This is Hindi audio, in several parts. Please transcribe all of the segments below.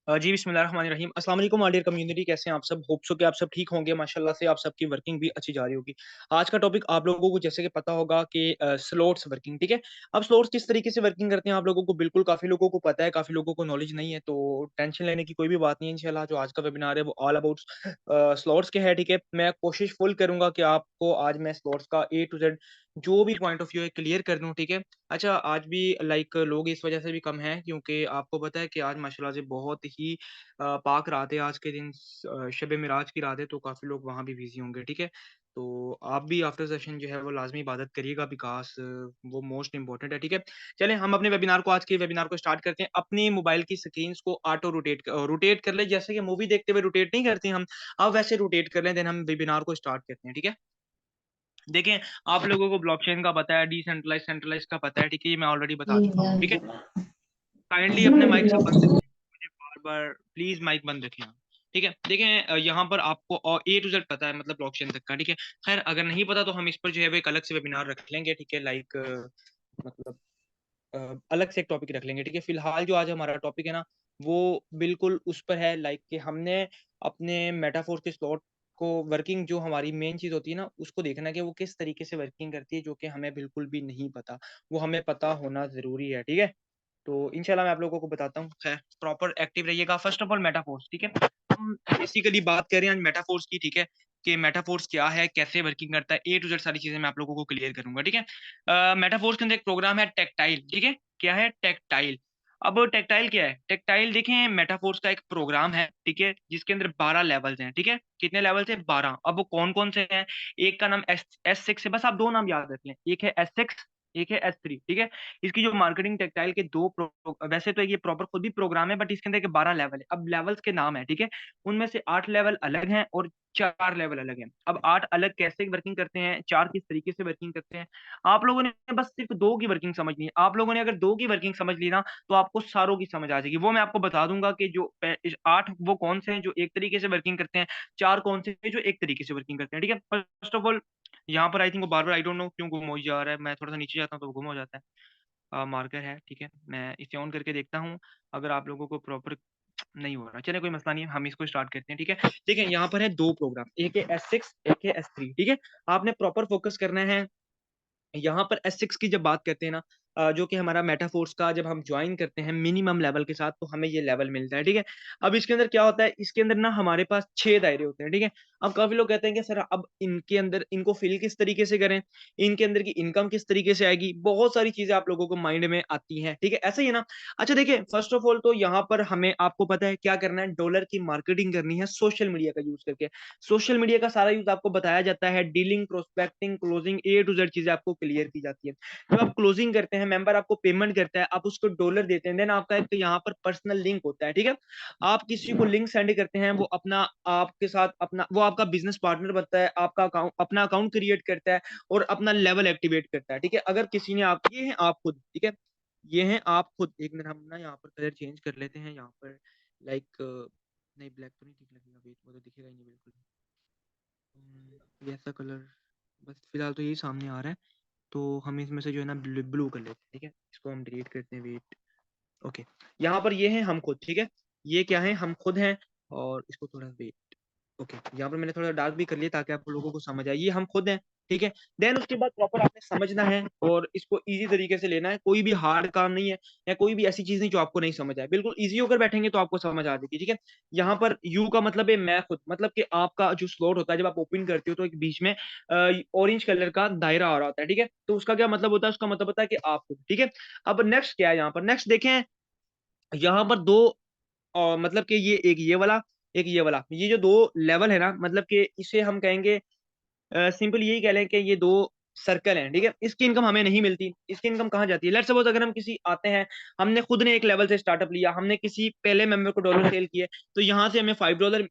जी, बिस्मिल्लाहिर्रहमानिर्रहीम। अस्सलाम वालेकुम माय डियर कम्युनिटी, कैसे हैं आप सब? होप सो कि आप सब ठीक होंगे। माशाल्लाह से आप सबकी वर्किंग भी अच्छी जा रही होगी। आज का टॉपिक आप लोगों को जैसे कि पता होगा कि स्लॉट्स वर्किंग, ठीक है? अब स्लॉट्स किस तरीके से वर्किंग करते हैं आप लोगों को बिल्कुल काफ़ी लोगों को पता है, काफ़ी लोगों को नॉलेज नहीं है, तो टेंशन लेने की कोई भी बात नहीं है। इंशाल्लाह जो आज का वेबिनार है वो ऑल अबाउट स्लॉट्स के है, ठीक है? मैं कोशिश फुल करूँगा कि आपको आज मैं स्लॉट्स का ए टू ज़ेड जो भी पॉइंट ऑफ व्यू है क्लियर कर दूँ, ठीक है? अच्छा, आज भी लाइक लोग इस वजह से भी कम हैं क्योंकि आपको पता है कि आज माशाल्लाह से बहुत ही पाक रात है आज के दिन, शब मिराज की रात है, तो काफ़ी लोग वहाँ भी बिज़ी होंगे, ठीक है? तो आप भी आफ्टर सेशन जो है वो लाज़मी इबादत करिएगा बिकॉज़ वो मोस्ट इम्पोर्टेंट है, ठीक है? चलें हम अपने वेबिनार को आज के वेबिनार को स्टार्ट करते हैं। अपनी मोबाइल की स्क्रीन्स को ऑटो रोटेट कर लें, जैसे कि मूवी देखते हुए रोटेट नहीं करते हम, आप वैसे रोटेट कर लें, देन हम वेबिनार को स्टार्ट करते हैं, ठीक है? देखें, आप लोगों को ब्लॉकचेन का पता है, डिसेंट्रलाइज़, सेंट्रलाइज़ का पता है, ठीक है? ये मैं ऑलरेडी बता चुका हूँ, ठीक है? काइंडली अपने माइक सब बंद रखें, मुझे बार-बार प्लीज़ माइक बंद रखें आप, ठीक है? देखें यहाँ पर आपको ए टू ज़ेड पता है मतलब ब्लॉकचेन तक का, ठीक है? ख़ैर अगर नहीं पता तो हम इस पर जो है वो एक अलग से वेबिनार रख लेंगे, ठीक है? लाइक मतलब अलग से एक टॉपिक रख लेंगे, ठीक है? फ़िलहाल जो आज हमारा टॉपिक है ना, वो बिल्कुल उस पर है लाइक कि हमने अपने मेटाफ़ोर के स्लॉट को वर्किंग जो हमारी मेन चीज़ होती है ना, उसको देखना है कि वो किस तरीके से वर्किंग करती है, जो कि हमें बिल्कुल भी नहीं पता। वो हमें पता होना ज़रूरी है, ठीक है? तो इंशाल्लाह मैं आप लोगों को बताता हूँ। खैर प्रॉपर एक्टिव रहिएगा। फर्स्ट ऑफ ऑल मेटाफोर्स, ठीक है? हम बेसिकली बात कर रहे हैं आज मेटाफोर्स की, ठीक है? कि मेटाफोर्स क्या है, कैसे वर्किंग करता है, ए टू ज़ेड सारी चीज़ें मैं आप लोगों को क्लियर करूँगा, ठीक है? मेटाफोर्स के अंदर एक प्रोग्राम है टेक्टाइल, ठीक है? क्या है? टेक्टाइल। अब टेक्टाइल क्या है? टेक्टाइल देखें मेटाफोर्स का एक प्रोग्राम है, ठीक है? जिसके अंदर 12 लेवल्स हैं, ठीक है? कितने लेवल्स हैं? 12। अब वो कौन-कौन से हैं? एक का नाम एस6 है, बस आप 2 नाम याद रख लें। एक है एस6, एक है एस3, ठीक है? इसकी जो मार्केटिंग टेक्सटाइल के 2 वैसे तो ये प्रॉपर खुद भी प्रोग्राम है बट इसके अंदर के 12 लेवल है। अब लेवल्स के नाम है, ठीक है? उनमें से 8 लेवल अलग हैं और 4 लेवल अलग हैं। अब 8 अलग कैसे वर्किंग करते हैं, 4 किस तरीके से वर्किंग करते हैं, आप लोगों ने बस सिर्फ़ 2 की वर्किंग समझनी है। आप लोगों ने अगर 2 की वर्किंग समझ ली ना, तो आपको सारों की समझ आ जाएगी। वो मैं आपको बता दूँगा कि जो 8 वो कौन से हैं जो एक तरीके से वर्किंग करते हैं, 4 कौन से हैं जो एक तरीके से वर्किंग करते हैं, ठीक है? फर्स्ट ऑफ ऑल यहाँ पर आई थिंक वो बार-बार आई डोंट नो क्यों गुम हो जा रहा है, मैं थोड़ा-सा नीचे जाता हूँ तो वो गुम हो जाता है। मार्कर है, ठीक है? मैं इसे ऑन करके देखता हूँ, अगर आप लोगों को प्रॉपर नहीं हो रहा, चलिए कोई मसला नहीं है, हम इसको स्टार्ट करते हैं, ठीक है? देखिए यहाँ पर है 2 प्रोग्राम, एक है एस6, एक है एस3, ठीक है? आपने प्रॉपर फ़ोकस करना है यहाँ पर एस6 की जब बात करते हैं ना, जो कि हमारा मेटाफोर्स का जब हम जॉइन करते हैं मिनिमम लेवल के साथ तो हमें ये लेवल मिलता है, ठीक है? अब इसके अंदर क्या होता है, इसके अंदर ना हमारे पास 6 दायरे होते हैं, ठीक है? अब काफ़ी लोग कहते हैं कि सर अब इनके अंदर इनको फ़िल किस तरीके से करें? इनके अंदर की इनकम किस तरीके से आएगी? बहुत सारी चीज़ें आप लोगों को माइंड में आती हैं, ठीक है? ऐसा ही है ना? अच्छा देखिए, फ़र्स्ट ऑफ ऑल तो यहाँ पर हमें आपको पता है क्या करना है, डॉलर की मार्केटिंग करनी है सोशल मीडिया का यूज़ करके। सोशल मीडिया का सारा यूज़ आपको बताया जाता है, dealing, prospecting, closing A to Z चीज़ें आपको क्लियर की जाती है। जब आप क्लोजिंग करते हैं, मेंबर आपको पेमेंट करता है, आप उसको डॉलर देते हैं, देन आपका एक यहाँ पर पर्सनल लिंक होता है, ठीक है? आप किसी को लिंक सेंड करते हैं, वो अपना आपके साथ अपना वो आपका बिज़नेस पार्टनर बनता है, आपका अपना अकाउंट क्रिएट करता है और अपना लेवल एक्टिवेट करता है, ठीक है? अगर किसी ने आप ये हैं आप खुद, ठीक है? ये हैं आप खुद। एक मिनट हम ना यहाँ पर कलर चेंज कर लेते हैं, यहाँ पर लाइक नहीं ब्लैक तो नहीं ठीक लगेगा, वेट वो तो दिखेगा ही नहीं बिल्कुल। ये ऐसा कलर बस फिलहाल तो यही सामने आ रहा है, तो हम इसमें से जो है ना ब्लू कर लेते हैं, ठीक है? इसको हम डिलीट करते हैं, वेट ओके। यहाँ पर ये हैं हम खुद, ठीक है? ये क्या है, हम खुद हैं और इसको थोड़ा वेट ओके, यहाँ पर मैंने थोड़ा डार्क भी कर लिया ताकि आप लोगों को समझ आए। ये हम खुद हैं, ठीक है? देन उसके बाद प्रॉपर आपने समझना है और इसको ईज़ी तरीके से लेना है। कोई भी हार्ड काम नहीं है या कोई भी ऐसी चीज़ नहीं जो आपको नहीं समझ आए। बिल्कुल ईज़ी होकर बैठेंगे तो आपको समझ आ जाएगी, ठीक है? यहाँ पर यू का मतलब है मैं खुद, मतलब कि आपका जो स्लॉट होता है जब आप ओपन करते हो तो एक बीच में ऑरेंज कलर का दायरा आ रहा होता है, ठीक है? तो उसका क्या मतलब होता है? उसका मतलब होता है कि आप खुद, ठीक है? अब नेक्स्ट क्या है यहाँ पर? नेक्स्ट देखें, यहाँ पर 2 मतलब कि ये एक ये वाला, एक ये वाला। ये जो 2 लेवल है ना, मतलब कि इसे हम कहेंगे सिंपल यही कह लें कि ये 2 सर्कल हैं, ठीक है? इसकी इनकम हमें नहीं मिलती। इसकी इनकम कहाँ जाती है? लेट्स सपोज़ अगर हम किसी आते हैं, हमने खुद ने एक लेवल से स्टार्टअप लिया, हमने किसी पहले मेंबर को डॉलर सेल किए, तो यहाँ से हमें $5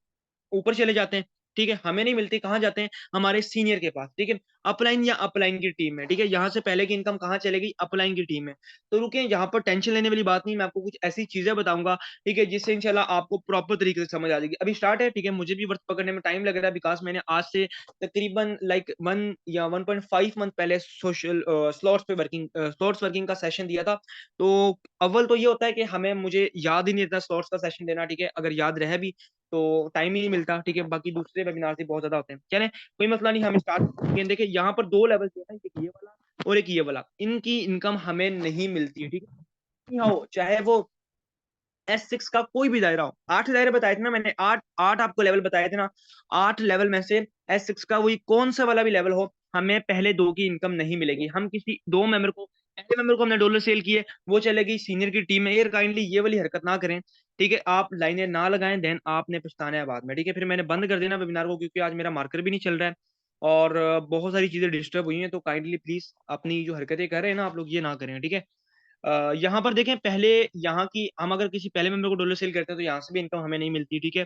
ऊपर चले जाते हैं, ठीक है? हमें नहीं मिलती, कहाँ जाते हैं? हमारे सीनियर के पास, ठीक है? अपलाइन या अपलाइन की टीम में, ठीक है? यहाँ से पहले की इनकम कहाँ चलेगी? अपलाइन की टीम में। तो रुकिए, यहाँ पर टेंशन लेने वाली बात नहीं, मैं आपको कुछ ऐसी चीज़ें बताऊँगा, ठीक है? जिससे इंशाल्लाह आपको प्रॉपर तरीके से समझ आ जाएगी। अभी स्टार्ट है, ठीक है? मुझे भी वर्क पकड़ने में टाइम लग रहा है, बिकॉज़ मैंने आज से तकरीबन लाइक 1 या 1.5 मंथ पहले स्लॉट्स वर्किंग का सेशन दिया था। तो अव्वल तो ये होता है कि मुझे याद ही नहीं रहता स्लॉट्स का सेशन देना, ठीक है? अगर याद रहे भी तो टाइम ही नहीं मिलता, ठीक है? बाकी दूसरे वेबिनार भी बहुत ज़्यादा होते हैं। चलें, कोई मसला नहीं, हम स्टार्ट करते हैं। देखिए, यहाँ पर 2 लेवल जो है, एक ये वाला और एक ये वाला। इनकी इनकम हमें नहीं मिलती है, ठीक है? हाँ, हो चाहे वो S6 का कोई भी दायरा हो। 8 दायरे बताए थे ना मैंने, 8 आपको लेवल बताए थे ना। 8 लेवल में से S6 का वही कौन-सा वाला भी लेवल हो, हमें पहले 2 की इनकम नहीं मिलेगी। हम किसी 2 मेंबर को, पहले मेंबर को हमने डॉलर सेल किए, वो चले गई सीनियर की टीम में। यार काइंडली ये वाली हरकत ना करें, ठीक है? आप लाइनें ना लगाएँ, देन आपने पछताना है बाद में, ठीक है? फिर मैंने बंद कर देना वेबिनार को, क्योंकि आज मेरा मार्कर भी नहीं चल रहा है और बहुत सारी चीज़ें डिस्टर्ब हुई हैं, तो काइंडली प्लीज़ अपनी जो हरकतें कर रहे हैं ना आप लोग, ये ना करें, ठीक है? यहाँ पर देखें, पहले यहाँ की हम अगर किसी पहले मेंबर को डॉलर सेल करते हैं तो यहाँ से भी इनकम हमें नहीं मिलती, ठीक है?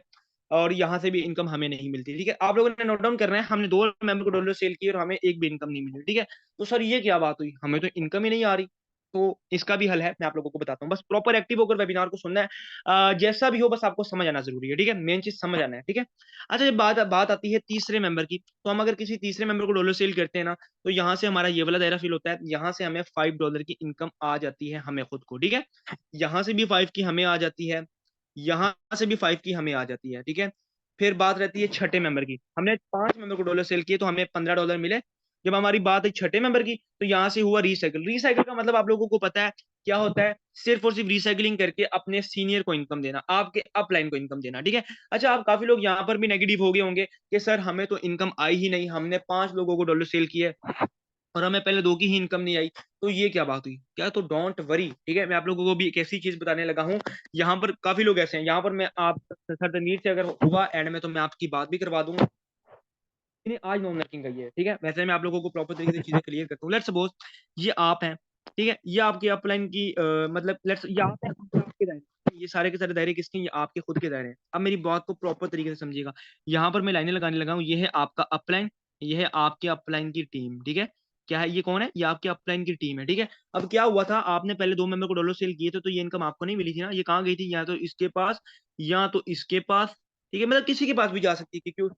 और यहाँ से भी इनकम हमें नहीं मिलती, ठीक है? आप लोगों ने नोट डाउन करना है, हमने 2 मेंबर को डॉलर सेल किए और हमें एक भी इनकम नहीं मिली, ठीक है? तो सर ये क्या बात हुई? हमें तो इनकम ही नहीं आ रही। तो इसका भी हल है, मैं आप लोगों को बताता हूँ। बस प्रॉपर एक्टिव होकर वेबिनार को सुनना है। जैसा भी हो बस आपको समझ आना ज़रूरी है, ठीक है? मेन चीज़ समझ आना है, ठीक है? अच्छा, जब बात बात आती है तीसरे मेंबर की, तो हम अगर किसी तीसरे मेंबर को डॉलर सेल करते हैं ना, तो यहाँ से हमारा ये वाला दायरा फिल होता है। यहाँ से हमें $5 की इनकम आ जाती है हमें खुद को, ठीक है? यहाँ से भी 5 की हमें आ जाती है, यहाँ से भी 5 की हमें आ जाती है, ठीक है? फिर बात रहती है छठे मेंबर की। हमने 5 मेंबर को डॉलर सेल किए तो हमें $15 मिले। जब हमारी बात है छठे मेंबर की, तो यहाँ से हुआ रीसाइकिल। रीसाइकिल का मतलब आप लोगों को पता है क्या होता है? सिर्फ़ और सिर्फ़ रीसाइक्लिंग करके अपने सीनियर को इनकम देना, आपके अपलाइन को इनकम देना, ठीक है? अच्छा, आप काफ़ी लोग यहाँ पर भी नेगेटिव हो गए होंगे कि सर हमें तो इनकम आई ही नहीं, हमने 5 लोगों को डॉलर सेल किए और हमें पहले 2 की ही इनकम नहीं आई, तो ये क्या बात हुई? क्या, तो डोंट वरी, ठीक है? मैं आप लोगों को भी एक ऐसी चीज़ बताने लगा हूँ, यहाँ पर काफ़ी लोग ऐसे हैं, यहाँ पर मैं आप सर तनवीर से अगर हुआ एंड में तो मैं आपकी बात भी करवा दूँगा। मैंने आज नॉन वर्किंग कही है, ठीक है? वैसे मैं आप लोगों को प्रॉपर तरीके से चीज़ें क्लियर करता हूँ। लेट्स सपोज़ ये आप हैं, ठीक है? ये आपकी अपलाइन की मतलब लेट्स ये आप हैं, ये आपके दायरे हैं। ये सारे के सारे दायरे किसके हैं? ये आपके खुद के दायरे हैं। अब मेरी बात को प्रॉपर तरीके से समझिएगा। यहाँ पर मैं लाइनें लगाने लगा हूँ, ये है आपका अपलाइन, ये है आपके अपलाइन की टीम, ठीक है? क्या है? ये कौन है? ये आपके अपलाइन की टीम है, ठीक है? अब क्या हुआ था, आपने पहले 2 मेंबर को डॉलर सेल किए थे, तो ये इनकम आपको नहीं मिली थी ना? ये कहाँ गई थी? या तो इसके पास या तो इसके पास, ठीक है? मतलब किसी के पास भी जा सकती है, क्योंकि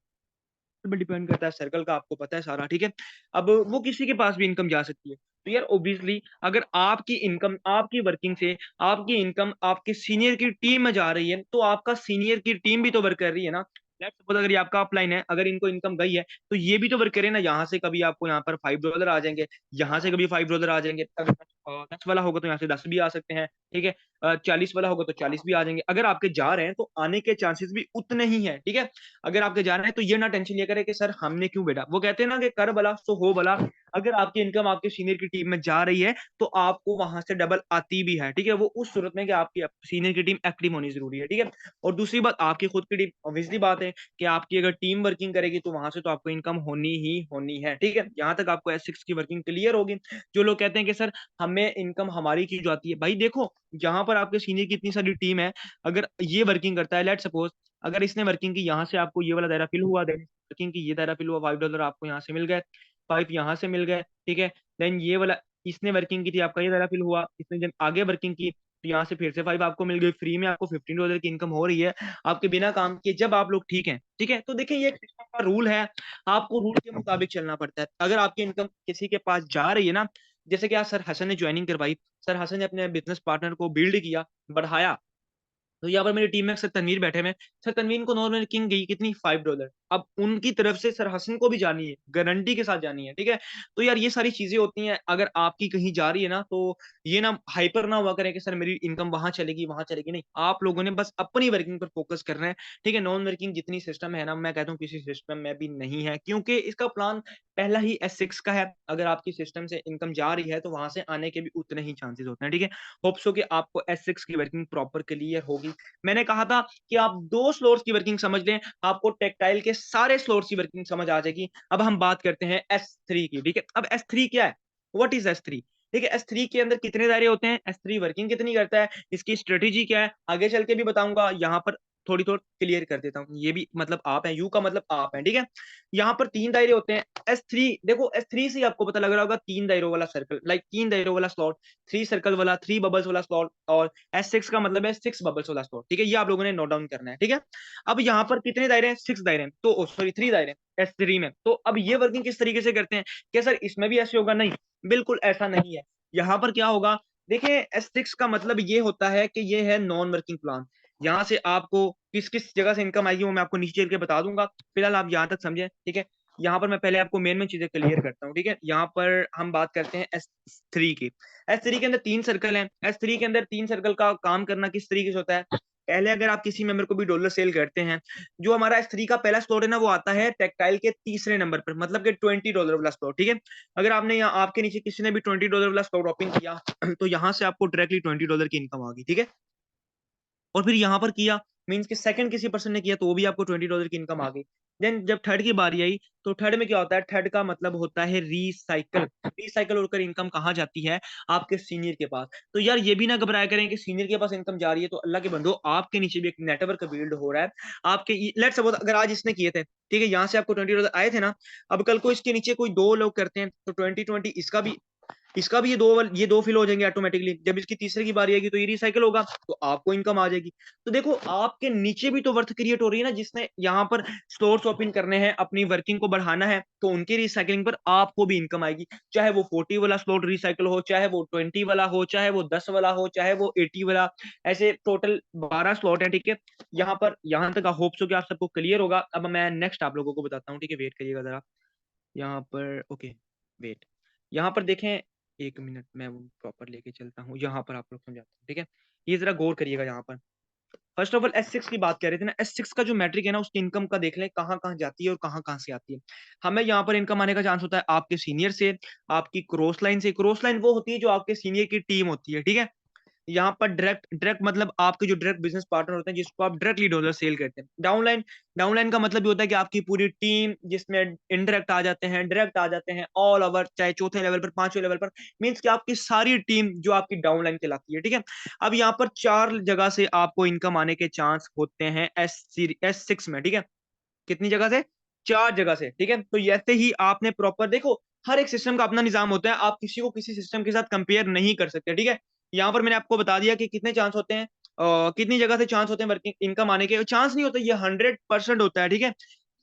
पे डिपेंड करता है, सर्कल का आपको पता है सारा, ठीक है? अब वो किसी के पास भी इनकम जा सकती है। तो यार ऑब्वियसली अगर आपकी इनकम, आपकी वर्किंग से आपकी इनकम आपके सीनियर की टीम में जा रही है, तो आपका सीनियर की टीम भी तो वर्क कर रही है ना। लेट्स सपोज़ अगर ये आपका अपलाइन है, अगर इनको इनकम गई है, तो ये भी तो वर्क करे ना। यहाँ से कभी आपको यहाँ पर $5 आ जाएँगे, यहाँ से कभी $5 आ जाएँगे। अगर 10 वाला होगा तो यहाँ से 10 भी आ सकते हैं, ठीक है? 40 वाला होगा तो 40 भी आ जाएँगे। अगर आपके जा रहे हैं तो आने के चांसेस भी उतने ही हैं, ठीक है? अगर आपके जा रहे हैं तो ये ना टेंशन लिया करें कि सर हमने क्यों बेटा, वो कहते हैं ना कि कर भला सो हो भला। अगर आपकी इनकम आपके सीनियर की टीम में जा रही है तो आपको वहां से डबल आती भी है, ठीक है? वो उस सूरत में कि आपकी सीनियर की टीम एक्टिव होनी जरूरी है, ठीक है? और दूसरी बात, आपकी खुद की टीम, ऑब्वियसली बात है कि आपकी अगर टीम वर्किंग करेगी तो वहां से तो आपको इनकम होनी ही होनी है, ठीक है? यहाँ तक आपको S6 की वर्किंग क्लियर होगी। जो लोग कहते हैं कि सर हमें इनकम हमारी क्यों जाती है, भाई देखो, जहां पर आपके सीनियर की इतनी सारी टीम है, अगर ये वर्किंग करता है, लेट सपोज अगर इसने वर्किंग की, यहाँ से आपको ये वाला दायरा फिल हुआ, देन वर्किंग की ये दायरा फिल हुआ, $5 आपको यहाँ से मिल गए, 5 यहाँ से मिल गए, ठीक है? देन ये वाला, इसने वर्किंग की थी, आपका ये दायरा फिल हुआ, इसने जब आगे वर्किंग की तो यहाँ से फिर से 5 आपको मिल गई, फ्री में आपको $15 की इनकम हो रही है, आपके बिना काम किए, जब आप लोग ठीक हैं, ठीक है? तो देखिए, ये एक सिस्टम का रूल है, आपको रूल के मुताबिक चलना पड़ता है। अगर आपकी इनकम किसी के पास जा रही है ना, जैसे कि आज सर हसन ने ज्वाइनिंग करवाई, सर हसन ने अपने बिज़नेस पार्टनर को बिल्ड किया, बढ़ाया, तो यहाँ पर मेरी टीम में सर तनवीर बैठे हुए हैं। सर तनवीर को नॉर्मल किंग गई कितनी? $5। अब उनकी तरफ से सर हसन को भी जानी है, गारंटी के साथ जानी है, ठीक है? तो यार ये सारी चीज़ें होती हैं, अगर आपकी कहीं जा रही है ना, तो ये ना हाइपर ना हुआ करें कि सर मेरी इनकम वहाँ चलेगी, वहाँ चलेगी, नहीं। आप लोगों ने बस अपनी वर्किंग पर फ़ोकस करना है, ठीक है? नॉन वर्किंग जितनी सिस्टम है ना, मैं कहता हूँ किसी सिस्टम में भी नहीं है, क्योंकि इसका प्लान पहला ही S6 का है। अगर आपकी सिस्टम से इनकम जा रही है, तो वहाँ से आने के भी उतने ही चांसेस होते हैं, ठीक है? होप सो कि आपको S6 की वर्किंग प्रॉपर क्लियर होगी। मैंने कहा था कि आप 2 स्लोट्स की वर्किंग समझ लें, आपको टेक्टाइल के सारे स्लोट्स की वर्किंग समझ आ जाएगी। अब हम बात करते हैं S3 की, ठीक है? अब S3 क्या है? What is S3? ठीक है, S3 के अंदर कितने दायरे होते हैं? S3 वर्किंग कितनी करता है? इसकी स्ट्रैटेजी क्या है? आगे चल के भी बताऊँगा। यहाँ पर थोड़ी थोड़ी क्लियर कर देता हूँ। ये भी मतलब आप है, यू का मतलब आप है, ठीक है। यहाँ पर 3 दायरे होते हैं। S3 देखो, S3 से आपको पता लग रहा होगा 3 दायरों वाला सर्कल, लाइक 3 दायरों वाला स्लॉट, 3 सर्कल वाला, 3 बबल्स वाला स्लॉट, और S6 का मतलब है 6 बबल्स वाला स्लॉट, ठीक है। ये आप लोगों ने नोट डाउन करना है, ठीक है। अब यहाँ पर कितने दायरे हैं? 6 दायरे हैं, तो सॉरी 3 दायरे हैं S3 में। तो अब ये वर्किंग किस तरीके से करते हैं? क्या सर इसमें भी ऐसे होगा? नहीं, बिल्कुल ऐसा नहीं है। यहाँ पर क्या होगा, देखिए S6 का मतलब ये होता है कि ये है नॉन वर्किंग प्लान। यहाँ से आपको किस किस जगह से इनकम आएगी वो मैं आपको नीचे चल के बता दूंगा। फिलहाल आप यहाँ तक समझें, ठीक है। यहाँ पर मैं पहले आपको मेन मेन चीजें क्लियर करता हूँ, ठीक है। यहाँ पर हम बात करते हैं S3 की। S3 के अंदर 3 सर्कल हैं। S3 के अंदर 3 सर्कल का काम करना किस तरीके से होता है? पहले अगर आप किसी मेंबर को भी डॉलर सेल करते हैं, जो हमारा S3 का पहला स्लॉट है ना, वो आता है टेक्टाइल के तीसरे नंबर पर, मतलब कि $20 वाला स्लॉट, ठीक है। अगर आपने यहाँ आपके नीचे किसी ने भी $20 वाला स्लॉट ओपन किया तो यहाँ से आपको डायरेक्टली $20 की इनकम आ गई, ठीक है। और फिर यहाँ पर किया, मीन्स कि सेकंड किसी पर्सन ने किया तो वो भी आपको $20 की इनकम आ गई। देन जब थर्ड की बारी आई, तो थर्ड में क्या होता है? थर्ड का मतलब होता है रीसाइकल। रीसाइकल होकर इनकम कहाँ जाती है? आपके सीनियर के पास। तो यार ये भी ना घबराया करें कि सीनियर के पास इनकम जा रही है, तो अल्लाह के बंदो आपके नीचे भी एक नेटवर्क बिल्ड हो रहा है। आपके लेट्स सपोज अगर आज इसने किए थे, ठीक है, यहाँ से आपको $20 आए थे ना, अब कल को इसके नीचे कोई 2 लोग करते हैं तो 20-20 इसका भी ये दो फिल हो जाएंगे ऑटोमेटिकली। जब इसकी तीसरे की बारी आएगी तो ये रिसाइकल होगा, तो आपको इनकम आ जाएगी। तो देखो आपके नीचे भी तो वर्थ क्रिएट हो रही है ना, जिसने यहाँ पर स्टोर्स ओपन करने हैं, अपनी वर्किंग को बढ़ाना है, तो उनकी रिसाइकलिंग पर आपको भी इनकम आएगी। चाहे वो 40 वाला स्लॉट रिसाइकल हो, चाहे वो 20 वाला हो, चाहे वो 10 वाला हो, चाहे वो 80 वाला, ऐसे टोटल 12 स्लॉट है, ठीक है। यहाँ पर यहाँ तक होप सो कि आप सबको क्लियर होगा। अब मैं नेक्स्ट आप लोगों को बताता हूँ, ठीक है। वेट करिएगा जरा, यहाँ पर ओके, वेट। यहाँ पर देखें, 1 मिनट मैं वो प्रॉपर लेके चलता हूँ, यहाँ पर आप लोग समझाता हूँ, ठीक है। ये जरा गौर करिएगा यहाँ पर। फर्स्ट ऑफ ऑल S6 की बात कर रहे थे ना, S6 का जो मैट्रिक है ना, उसकी इनकम का देख लें कहाँ कहाँ जाती है और कहाँ कहाँ से आती है। हमें यहाँ पर इनकम आने का चांस होता है आपके सीनियर से, आपकी क्रॉस लाइन से। क्रॉस लाइन वो होती है जो आपके सीनियर की टीम होती है, ठीक है। यहाँ पर डायरेक्ट डायरेक्ट मतलब आपके जो डायरेक्ट बिजनेस पार्टनर होते हैं, जिसको आप डायरेक्टली डॉलर सेल करते हैं। डाउनलाइन, डाउनलाइन का मतलब ये होता है कि आपकी पूरी टीम, जिसमें इनडायरेक्ट आ जाते हैं, डायरेक्ट आ जाते हैं, ऑल ओवर, चाहे चौथे लेवल पर, पांचवें लेवल पर, मींस कि आपकी सारी टीम जो आपकी डाउनलाइन कहलाती है, ठीक है। अब यहाँ पर 4 जगह से आपको इनकम आने के चांस होते हैं S6 में, ठीक है। कितनी जगह से? 4 जगह से, ठीक है। तो ऐसे ही आपने प्रॉपर देखो, हर एक सिस्टम का अपना निजाम होता है, आप किसी को किसी सिस्टम के साथ कंपेयर नहीं कर सकते, ठीक है। यहाँ पर मैंने आपको बता दिया कि कितने चांस होते हैं, कितनी जगह से चांस होते हैं वर्किंग इनकम आने के। चांस नहीं होता, ये 100% होता है, ठीक है।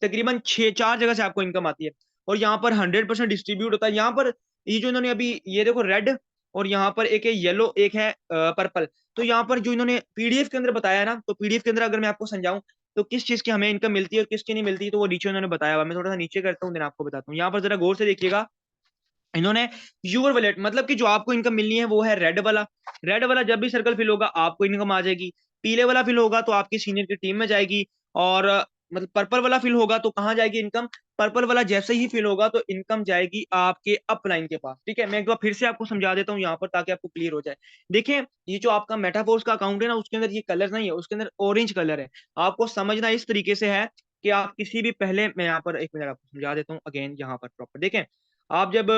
तकरीबन 4 जगह से आपको इनकम आती है, और यहाँ पर 100% डिस्ट्रीब्यूट होता है। यहाँ पर ये जो इन्होंने अभी ये देखो रेड, और यहाँ पर एक है येलो, एक है पर्पल। तो यहाँ पर जो इन्होंने पीडीएफ के अंदर बताया ना, तो पीडीएफ के अंदर अगर मैं आपको समझाऊं तो किस चीज की हमें इनकम मिलती है और किसकी नहीं मिलती, तो वो नीचे उन्होंने बताया हुआ। मैं थोड़ा सा नीचे करता हूँ, देन आपको बताता हूँ। यहाँ पर जरा गौर से देखिएगा, इन्होंने यूर वैलेट मतलब कि जो आपको इनकम मिलनी है वो है रेड वाला। रेड वाला जब भी सर्कल फिल होगा आपको इनकम आ जाएगी। पीले वाला फिल होगा तो आपकी सीनियर की टीम में जाएगी। और मतलब पर्पल वाला फिल होगा तो कहाँ जाएगी इनकम? पर्पल वाला जैसे ही फिल होगा तो इनकम जाएगी आपके अपलाइन के पास, ठीक है। मैं एक बार फिर से आपको समझा देता हूँ यहाँ पर, ताकि आपको क्लियर हो जाए। देखिए, ये जो आपका मेटाफोर्स का अकाउंट है ना, उसके अंदर ये कलर नहीं है, उसके अंदर ऑरेंज कलर है। आपको समझना इस तरीके से है कि आप किसी भी पहले, मैं यहाँ पर 1 मिनट आपको समझा देता हूँ अगेन, यहाँ पर प्रॉपर देखें। आप जब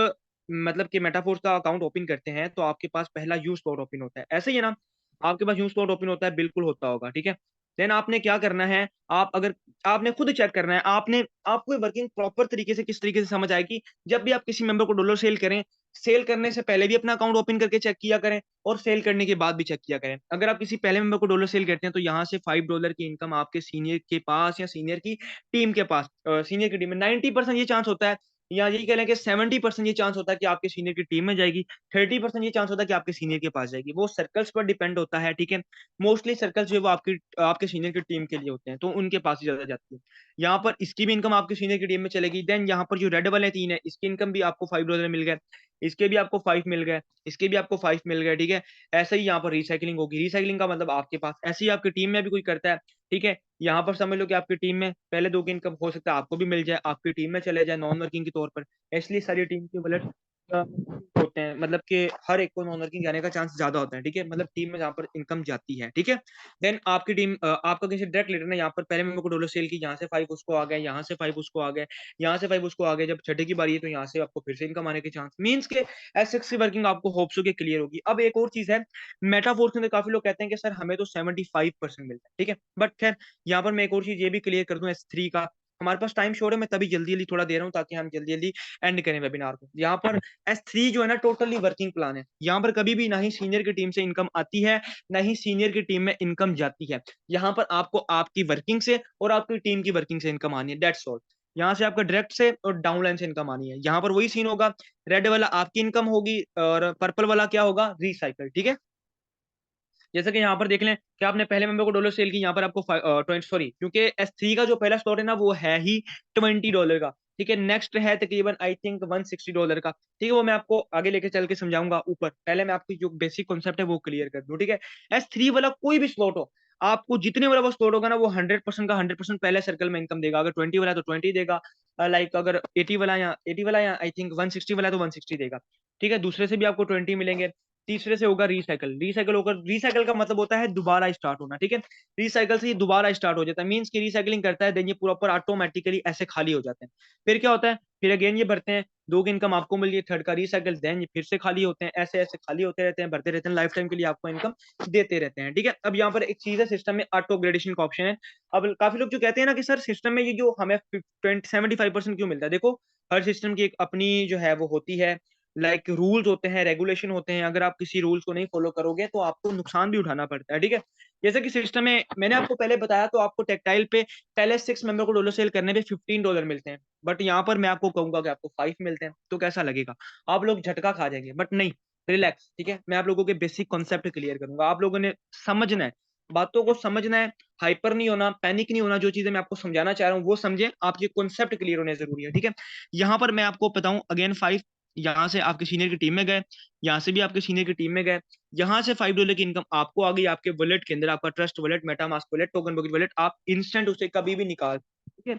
मतलब कि मेटाफोर्स का अकाउंट ओपन करते हैं तो आपके पास पहला यू स्लॉट ओपन होता है, ऐसे ही है ना? आपके पास यू स्लॉट ओपन होता है, बिल्कुल होता होगा, ठीक है। देन आपने क्या करना है, आप अगर आपने खुद चेक करना है, आपने आपको वर्किंग प्रॉपर तरीके से किस तरीके से समझ आएगी। जब भी आप किसी मेंबर को डॉलर सेल करें, सेल करने से पहले भी अपना अकाउंट ओपन करके चेक किया करें, और सेल करने के बाद भी चेक किया करें। अगर आप किसी पहले मेंबर को डॉलर सेल करते हैं तो यहाँ से $5 की इनकम आपके सीनियर के पास या सीनियर की टीम के पास, सीनियर की टीम में 90% ये चांस होता है, या यही कह लें कि 70% ये चांस होता है कि आपके सीनियर की टीम में जाएगी। 30% ये चांस होता है कि आपके सीनियर के पास जाएगी। वो सर्कल्स पर डिपेंड होता है, ठीक है। मोस्टली सर्कल्स जो है वो आपकी आपके सीनियर की टीम के लिए होते हैं, तो उनके पास ही ज्यादा जाती है। यहाँ पर इसकी भी इनकम आपके सीनियर की टीम में चलेगी। देन यहाँ पर जो रेड वाले 3 है, इसकी इनकम भी आपको $5 मिल गए, इसके भी आपको 5 मिल गए, इसके भी आपको 5 मिल गए, ठीक है। ऐसे ही यहाँ पर रिसाइकलिंग होगी। रिसाइकलिंग का मतलब आपके पास, ऐसे ही आपकी टीम में भी कोई करता है, ठीक है। यहाँ पर समझ लो कि आपकी टीम में पहले 2 की इनकम हो सकता है आपको भी मिल जाए, आपकी टीम में चले जाए नॉन वर्किंग के तौर पर, इसलिए सारी टीम की वॉलेट होते हैं, मतलब कि हर एक को नॉन वर्किंग जाने का चांस ज्यादा होता है, ठीक है, मतलब टीम में जहाँ पर इनकम जाती है, ठीक है। देन आपकी टीम, आपका किसी डायरेक्ट लीडर ने यहाँ पर पहले मेंबर को डॉलर सेल की, यहाँ से 5 उसको आ गए, यहाँ से 5 उसको आ गए, यहाँ से 5 उसको आ गए, जब छठे की बारी है तो यहाँ से आपको फिर से इनकम आने के चांस मीन्स के S6 की वर्किंग आपको होप्स हो के क्लियर होगी। अब एक और चीज है, मेटाफोर्स में काफी लोग कहते हैं कि सर हमें तो 75% मिलता है, ठीक है, बट खैर यहाँ पर मैं एक और चीज ये भी क्लियर कर दूं S3 का। हमारे पास टाइम शोर है, मैं तभी जल्दी जल्दी थोड़ा दे रहा हूँ ताकि हम जल्दी जल्दी एंड करें वेबिनार को। यहाँ पर S3 जो है ना टोटली वर्किंग प्लान है, यहाँ पर कभी भी ना ही सीनियर की टीम से इनकम आती है, ना ही सीनियर की टीम में इनकम जाती है। यहाँ पर आपको आपकी वर्किंग से और आपकी टीम की वर्किंग से इनकम आनी है, डेट्स ऑल। यहाँ से आपका डायरेक्ट से और डाउनलाइन से इनकम आनी है। यहाँ पर वही सीन होगा, रेड वाला आपकी इनकम होगी और पर्पल वाला क्या होगा, रिसाइकल, ठीक है। जैसे कि यहाँ पर देख लें कि आपने पहले मेंबर को डॉलर सेल की, यहाँ पर आपको 20 सॉरी, क्योंकि S3 का जो पहला स्लॉट है ना वो है ही $20 का, ठीक है। नेक्स्ट है तकरीबन आई थिंक $160 का, ठीक है, वो मैं आपको आगे लेके चल के समझाऊंगा ऊपर। पहले मैं आपकी जो बेसिक कॉन्सेप्ट है वो क्लियर कर दूं, ठीक है। S3 वाला कोई भी स्लॉट हो, आपको जितने वाला वो स्लॉट होगा ना वो 100% का 100% पहले सर्कल में इनकम देगा। अगर 20 वाला है तो 20 देगा, लाइक अगर 80 वाला या आई थिंक 160 वाला है तो 160 देगा, ठीक है। दूसरे से भी आपको 20 मिलेंगे। तीसरे से होगा रिसाइकल, रिसाइकल होकर, रिसाइकल का मतलब होता है दोबारा स्टार्ट होना, ठीक है। रिसाइकल से ये दोबारा स्टार्ट हो जाता है, मींस की रिसाइकलिंग करता है, देन ये प्रॉपर ऑटोमेटिकली ऐसे खाली हो जाते हैं। फिर क्या होता है, फिर अगेन ये भरते हैं, दो की इनकम आपको मिल गई, थर्ड का रिसाइकल, देन ये फिर से खाली होते हैं, ऐसे ऐसे खाली होते रहते हैं, भरते रहते हैं, लाइफ टाइम के लिए आपको इनकम देते रहते हैं, ठीक है। अब यहाँ पर एक चीज है, सिस्टम में ऑटो ग्रेडेशन का ऑप्शन है। अब काफी लोग जो कहते हैं ना कि सर सिस्टम में ये जो हमें 75% क्यों मिलता है, देखो हर सिस्टम की एक अपनी जो है वो होती है, लाइक रूल्स होते हैं, रेगुलेशन होते हैं। अगर आप किसी रूल्स को नहीं फॉलो करोगे तो आपको नुकसान भी उठाना पड़ता है, ठीक है। जैसे कि सिस्टम में मैंने आपको पहले बताया, तो आपको टेक्टाइल पे पहले 6 मेंबर को डॉलर सेल करने पे $15 मिलते हैं, बट यहाँ पर मैं आपको कहूंगा कि आपको 5 मिलते हैं, तो कैसा लगेगा, आप लोग झटका खा जाएंगे, बट नहीं, रिलैक्स, ठीक है। मैं आप लोगों के बेसिक कॉन्सेप्ट क्लियर करूंगा, आप लोगों ने समझना है, बातों को समझना है, हाइपर नहीं होना, पैनिक नहीं होना। जो चीजें मैं आपको समझाना चाह रहा हूँ वो समझे, आपके कॉन्सेप्ट क्लियर होने जरूरी है, ठीक है। यहाँ पर मैं आपको बताऊं अगेन 5, यहाँ से आपके सीनियर की टीम में गए, यहाँ से भी आपके सीनियर की टीम में गए, यहाँ से $5 की इनकम आपको आ गई आपके वॉलेट के अंदर, आपका trust wallet, MetaMask wallet, token bucket wallet, आप इंस्टेंट उसे कभी भी निकाल, ठीक है।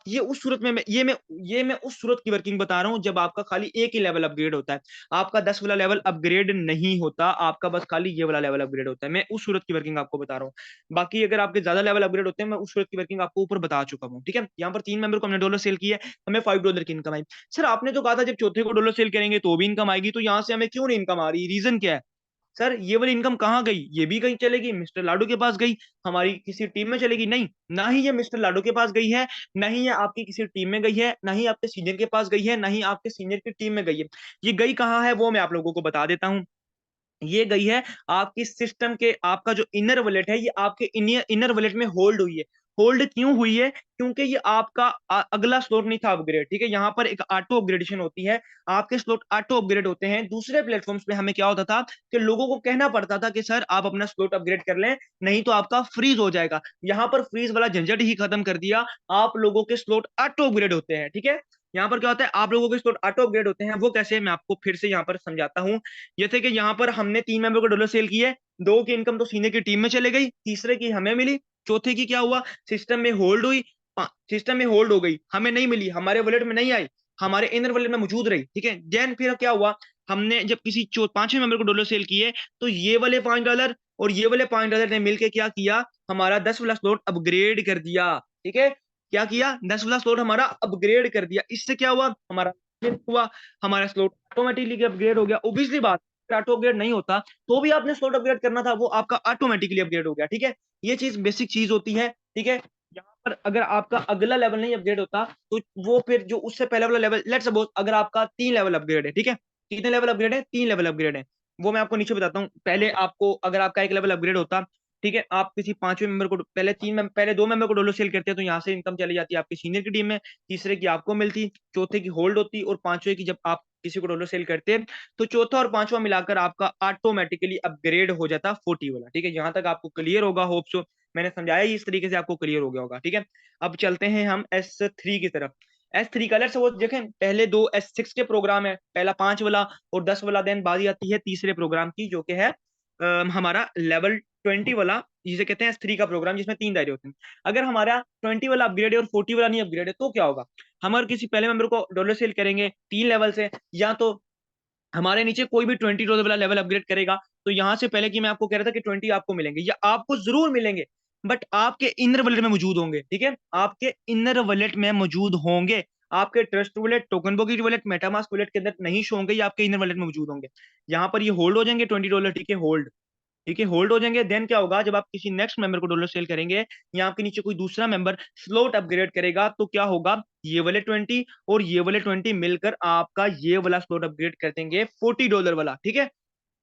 ये उस सूरत में मैं उस सूरत की वर्किंग बता रहा हूँ जब आपका खाली एक ही लेवल अपग्रेड होता है, आपका 10 वाला लेवल अपग्रेड नहीं होता, आपका बस खाली ये वाला लेवल अपग्रेड होता है। मैं उस सूरत की वर्किंग आपको बता रहा हूँ। बाकी अगर आपके ज्यादा लेवल अपग्रेड होते हैं, मैं उस सूरत की वर्किंग आपको ऊपर बता चुका हूँ, ठीक है। यहाँ पर 3 मेंबर को हमने डॉलर सेल किया, हमें $5 की इनकम आई। सर आपने तो कहा था जब चौथे को डॉलर सेल करेंगे तो भी इनकम आएगी, तो यहाँ से हमें क्यों नहीं इनकम आ रही, रीजन क्या है। सर ये वाली इनकम कहाँ गई, ये भी कहीं चलेगी, मिस्टर लाडू के पास गई, हमारी किसी टीम में चलेगी, नहीं, ना ही ये मिस्टर लाडू के पास गई है, ना ही ये आपकी किसी टीम में गई है, ना ही आपके सीनियर के पास गई है, ना ही आपके सीनियर की टीम में गई है। ये गई कहाँ है वो मैं आप लोगों को बता देता हूँ। ये गई है आपकी सिस्टम के, आपका जो इनर वॉलेट है ये आपके इनर वॉलेट में होल्ड हुई है। होल्ड क्यों हुई है, क्योंकि ये आपका अगला स्लॉट नहीं था अपग्रेड, ठीक है। यहाँ पर एक ऑटो अपग्रेडेशन होती है, आपके स्लॉट ऑटो अपग्रेड होते हैं। दूसरे प्लेटफॉर्म्स पे हमें क्या होता था कि लोगों को कहना पड़ता था कि सर आप अपना स्लॉट अपग्रेड कर लें, नहीं तो आपका फ्रीज हो जाएगा। यहाँ पर फ्रीज वाला झंझट ही खत्म कर दिया, आप लोगों के स्लॉट ऑटो अपग्रेड होते हैं, ठीक है। यहाँ पर क्या होता है, आप लोगों के स्लॉट ऑटो अपग्रेड होते हैं, वो कैसे मैं आपको फिर से यहाँ पर समझाता हूँ। जैसे कि यहाँ पर हमने 3 मेंबर को डॉलर सेल किए, दो की इनकम तो सीनियर की टीम में चले गई, तीसरे की हमें मिली, चौथे की क्या हुआ, सिस्टम में होल्ड हुई, सिस्टम में होल्ड हो गई, हमें नहीं मिली, हमारे वॉलेट में नहीं आई, हमारे इनर वॉलेट में मौजूद रही, ठीक है। देन फिर क्या हुआ, हमने जब किसी पांचवें मेंबर को डॉलर सेल किए, तो ये वाले $5 और ये वाले $5 ने मिलकर क्या किया, हमारा 10 वाला स्लॉट अपग्रेड कर दिया, ठीक है। क्या किया, 10 वाला स्लॉट हमारा अपग्रेड कर दिया। इससे क्या हुआ, हमारा हुआ, हमारा स्लॉट ऑटोमेटिकली अपग्रेड हो गया। ओब्वियसली बात, ऑटो अपग्रेड नहीं होता तो भी आपने स्लॉट अपग्रेड करना था, वो आपका ऑटोमेटिकली अपग्रेड हो गया, ठीक है। ये चीज बेसिक चीज होती है, ठीक है। यहाँ पर अगर आपका अगला लेवल नहीं अपग्रेड होता तो वो फिर जो उससे पहले वाला लेवल, लेट्स सपोज अगर आपका 3 लेवल अपग्रेड है, ठीक है, कितने लेवल अपग्रेड है, 3 लेवल अपग्रेड है, वो मैं आपको नीचे बताता हूँ। पहले आपको अगर आपका एक लेवल अपग्रेड होता, ठीक है, आप किसी पांचवें मेंबर को पहले 2 मेंबर को डोलो सेल करते हैं तो यहाँ से इनकम चली जाती है आपकी सीनियर की टीम में, तीसरे की आपको मिलती, चौथे की होल्ड होती, और पांचवे की जब आप किसी को डोलो सेल करते हैं तो चौथा और पांचवा मिलाकर आपका ऑटोमेटिकली अपग्रेड हो जाता 40 वाला, ठीक है। यहाँ तक आपको क्लियर होगा, होप सो मैंने समझाया ही इस तरीके से आपको क्लियर हो गया होगा, ठीक है। अब चलते हैं हम S3 की तरफ। S3 का लेट्स सपोज देखें, पहले दो S6 के प्रोग्राम है, पहला 5 वाला और 10 वाला, देन बारी आती है तीसरे प्रोग्राम की जो कि है हमारा लेवल 20 वाला, जिसे कहते हैं S3 का प्रोग्राम, जिसमें 3 दायरे होते हैं। अगर हमारा 20 वाला अपग्रेड है और 40 वाला नहीं अपग्रेड है तो क्या होगा, हम अगर किसी पहले मेंबर को डॉलर सेल करेंगे 3 लेवल से, या तो हमारे नीचे कोई भी 20 डॉलर वाला लेवल अपग्रेड करेगा, तो यहाँ से पहले कि मैं आपको कह रहा था कि 20 आपको मिलेंगे, या आपको ज़रूर मिलेंगे, बट आपके इनर वॉलेट में मौजूद होंगे, ठीक है? आपके इनर वॉलेट में मौजूद होंगे। आपके trust wallet, token bouquet wallet, MetaMask wallet के अंदर नहीं शो होंगे, ये आपके इनर वॉलेट में मौजूद होंगे। यहाँ पर ये होल्ड हो जाएँगे $20, ठीक है? होल्ड। ठीक है, होल्ड हो जाएंगे। देन क्या होगा, जब आप किसी नेक्स्ट मेंबर को डॉलर सेल करेंगे, या आपके नीचे कोई दूसरा मेंबर स्लॉट अपग्रेड करेगा, तो क्या होगा, ये वाले 20 और ये वाले 20 मिलकर आपका ये वाला स्लॉट अपग्रेड कर देंगे $40 वाला, ठीक है?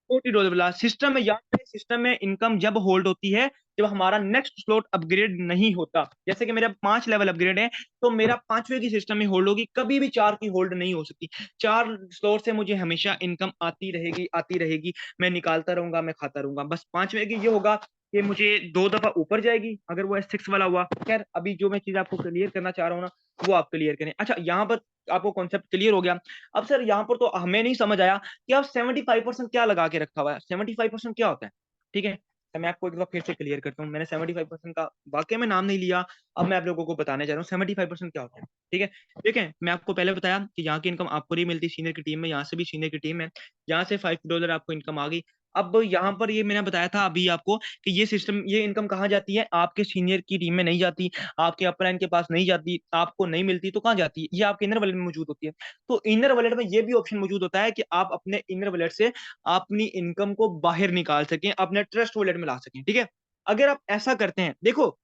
$40 वाला सिस्टम में, याद रहे सिस्टम में इनकम जब होल्ड होती है, जब हमारा नेक्स्ट स्लॉट अपग्रेड नहीं होता। जैसे कि मेरा 5 लेवल अपग्रेड है, तो मेरा 5वें की सिस्टम में होल्ड होगी, कभी भी 4 की होल्ड नहीं हो सकती। 4 स्लॉट से मुझे हमेशा इनकम आती रहेगी, आती रहेगी। मैं निकालता रहूँगा, मैं खाता रहूँगा। बस 5वें की ये होगा कि मुझे 2 दफ़ा ऊपर जाएगी, अगर वो S6 वाला हुआ। खैर, अभी जो मैं चीज़ आपको क्लियर करना चाह रहा हूँ ना, वो आप क्लियर करें। अच्छा, यहाँ पर आपको कॉन्सेप्ट क्लियर हो गया। अब सर यहाँ पर तो हमें नहीं समझ आया कि आप 75% क्या लगा के रखा हुआ है? 75% क्या होता है? ठीक है? तो मैं आपको एक बार फिर से क्लियर करता हूँ। मैंने 75% का वाक़ई में नाम नहीं लिया, अब मैं आप लोगों को बताने जा रहा हूँ 75% क्या होता है, ठीक है? देखें, मैं आपको पहले बताया कि यहाँ की इनकम आपको नहीं मिलती सीनियर की टीम में, यहाँ से भी सीनियर की टीम है, यहाँ से $5 आपको इनकम आ गई। अब यहाँ पर ये मैंने बताया था अभी आपको कि ये सिस्टम, ये इनकम कहाँ जाती है? आपके सीनियर की टीम में नहीं जाती, आपके अपलाइन के पास नहीं जाती, आपको नहीं मिलती, तो कहाँ जाती है? ये आपके इनर वॉलेट में मौजूद होती है। तो इनर वॉलेट में ये भी ऑप्शन मौजूद होता है कि आप अपने इनर वॉलेट से अपनी इनकम को बाहर निकाल सकें, अपने ट्रस्ट वॉलेट में ला सकें, ठीक है? अगर आप ऐसा करते हैं, देखो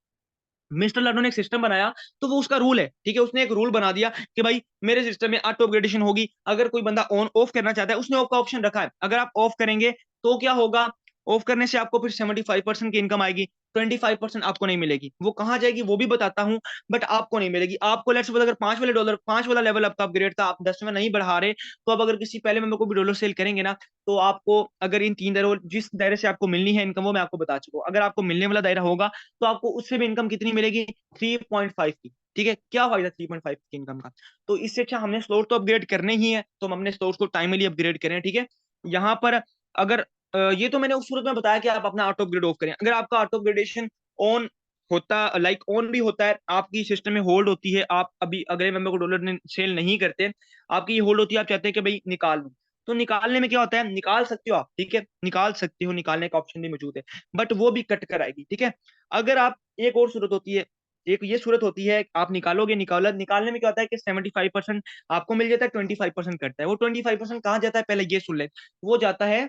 मिस्टर लाडो ने एक सिस्टम बनाया, तो वो उसका रूल है, ठीक है? उसने एक रूल बना दिया कि भाई मेरे सिस्टम में ऑटो अपग्रेडेशन होगी, अगर कोई बंदा ऑन ऑफ करना चाहता है, उसने ऑफ का ऑप्शन रखा है। अगर आप ऑफ करेंगे, तो क्या होगा? ऑफ करने से आपको फिर 75% की इनकम आएगी, 25% आपको नहीं मिलेगी। वो कहाँ जाएगी वो भी बताता हूँ, बट आपको नहीं मिलेगी। आपको लेट्स सपोज़ अगर 5 वाला लेवल आपका अपग्रेड था, आप 10वां नहीं बढ़ा रहे, तो अब अगर किसी पहले मेंबर को भी डॉलर सेल करेंगे ना, तो आपको अगर इन 3 दायरों, जिस दायरे से आपको मिलनी है इनकम, वो मैं आपको बता चुका हूँ। अगर आपको मिलने वाला दायरा होगा, तो आपको उससे भी इनकम कितनी मिलेगी? 3.5 की, ठीक है? क्या फ़ायदा 3.5 की इनकम का? तो इससे अच्छा हमने स्लॉट तो अपग्रेड करने ही है, तो हम अपने स्लॉट्स को टाइमली अपग्रेड करें, ठीक है? यहाँ पर अगर ये तो मैंने उस सूरत में बताया कि आप अपना ऑटो अपग्रेड ऑफ करें। अगर आपका ऑटो अपग्रेडेशन ऑन होता, लाइक ऑन भी होता है, आपकी सिस्टम में होल्ड होती है, आप अभी अगले मेंबर को डॉलर सेल नहीं करते, आपकी ये होल्ड होती है, आप चाहते हैं कि भई निकाल लूँ। तो निकालने में क्या होता है, निकाल सकते हो आप, ठीक है? निकाल सकते हो, निकालने का ऑप्शन भी मौजूद है, बट वो भी कट कर आएगी, ठीक है? अगर आप, एक और सूरत होती है, एक ये सूरत होती है, आप निकालोगे, निकालने में क्या होता है कि 75% आपको मिल जाता है, 25% कटता है। वो 25% कहाँ जाता है, पहले ये सुन लें। वो जाता है